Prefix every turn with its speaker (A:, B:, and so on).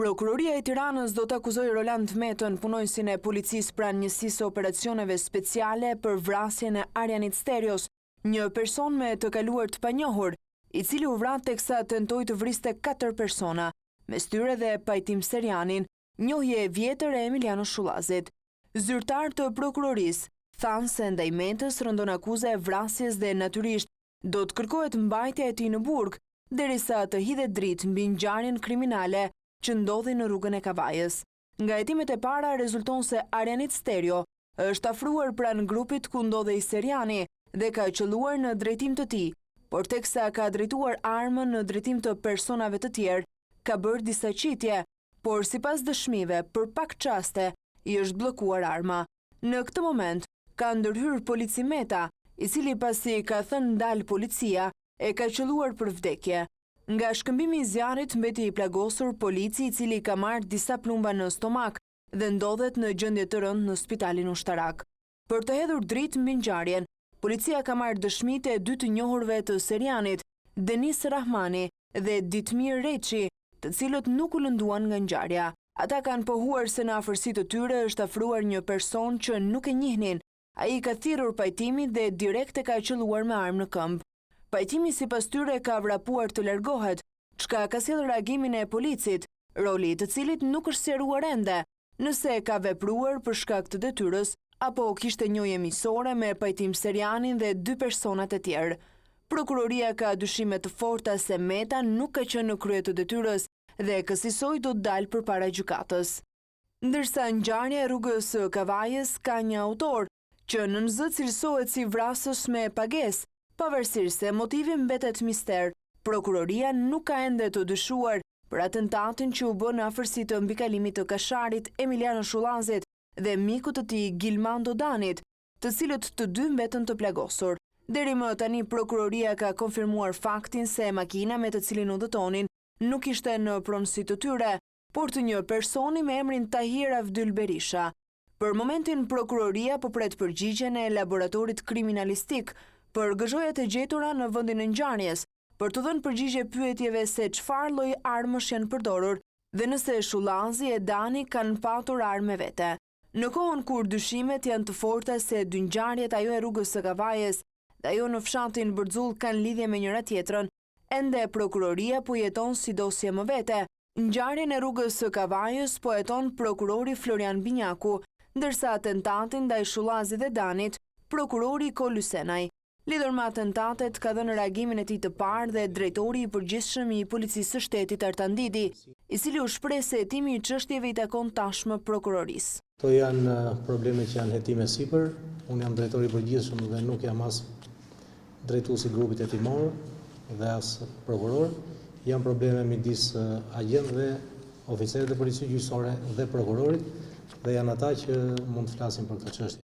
A: Prokuroria e Tiranës do të akuzojë Roland Metën, punojësin e policisë pranë njësisë operacioneve speciale për vrasjen e Arjanit Sterios, një person me të kaluar të panjohur, i cili u vrat teksa tentoi të vriste 4 persona, mes tyre dhe Pajtim Serianin, njohje e vjetër e Emiliano Shullazit. Zyrtar të prokurorisë thanë se ndaj Metës rëndon akuza e vrasjes dhe natyrisht do të kërkohet mbajtja e tij në burg, derisa të hidhet dritë mbi ngjarjen kriminale që ndodhi në rrugën e Kavajës. Nga hetimet e para rezulton se Arjanit Stereo është afruar pranë grupit ku ndodhej Seriani dhe ka qelluar në drejtim të tij, por teksa ka drejtuar armën në drejtim të personave të tjerë, ka bërë disa qitje, por sipas dëshmive, për pak çaste i është bllokuar arma. Në këtë moment ka ndërhyrë polici Meta, i cili pasi ka thënë ndal policia, e ka qelluar për vdekje. Nga shkëmbimi i zjarrit mbeti i plagosur polici, i cili ka marrë disa plumba në stomak dhe ndodhet në gjendje të rëndë në spitalin ushtarak. Për të hedhur dritë mbi ngjarjen, policia ka marrë dëshmitë e dy të njohurve të Serianit, Denis Rahmani dhe Ditmir Reçi, të cilët nuk u lënduan nga ngjarja. Ata kanë pohuar se në afërsi të tyre është afruar një person që nuk e njihnin. Ai ka thirrur pajtimin dhe direkt e ka qelluar me armë në këmbë. Pajtimi sipas tyre ka vrapuar të largohet, çka ka sjellë reagimin e policit, roli i të cilit nuk është sqaruar ende, nëse ka vepruar për shkak të detyrës apo kishte njëjë miqësore me Pajtim Serianin dhe 2 personat e tjerë. Prokuroria ka dyshime të forta se Meta nuk ka qenë në krye të detyrës dhe kësaj do të dalë përpara gjykatës. Ndërsa ngjarja e rrugës së Kavajës ka një autor që në NZ cilësohet si vrasës me pagesë. Pavarësisht se motivi mbetet mister, prokuroria nuk ka ende të dyshuar për atentatin që u bë në afërsi të mbikalimit të Kasharit Emiliano Shullazit dhe mikut të tij Gilmando Danit, të cilët të dy mbetën të plagosur. Deri më tani prokuroria ka konfirmuar faktin se makina me të cilin udhëtonin nuk ishte në pronësi të tyre, por të një personi me emrin Tahir Avdyl Berisha. Për momentin prokuroria po pret përgjigjen e laboratorit kriminalistik për gëzhojat e gjetura në vendin e ngjarjes, për të dhënë përgjigje pyetjeve se çfarë lloj armësh janë përdorur dhe nëse Shullazi e Dani kanë patur armë vete. Në kohën kur dyshimet janë të forta se dy ngjarjet, ajo e rrugës së Kavajës dhe ajo në fshatin Bërxull, kanë lidhje me njëra tjetrën, ende prokuroria po jeton si dosje më vete. Ngjarjen e rrugës së Kavajës po heton prokurori Florian Binjaku, ndërsa atentatin ndaj Shullazit dhe Danit, prokurori Ko Lysenaj. Lidhur me atentatet ka dhënë reagimin e tij të parë dhe drejtori i përgjithshëm i policisë së shtetit Artan Didi, i cili u shpreh se hetimi i çështjeve i takon tashmë prokurorisë.
B: Këto janë probleme që janë hetime sipër. Unë jam drejtori i përgjithshëm dhe nuk jam as drejtuesi i grupit hetimor dhe as prokuror. Janë probleme midis agjentëve, oficerëve të policisë gjyqësore dhe prokurorit, dhe janë ata që mund të flasin për këtë çështje.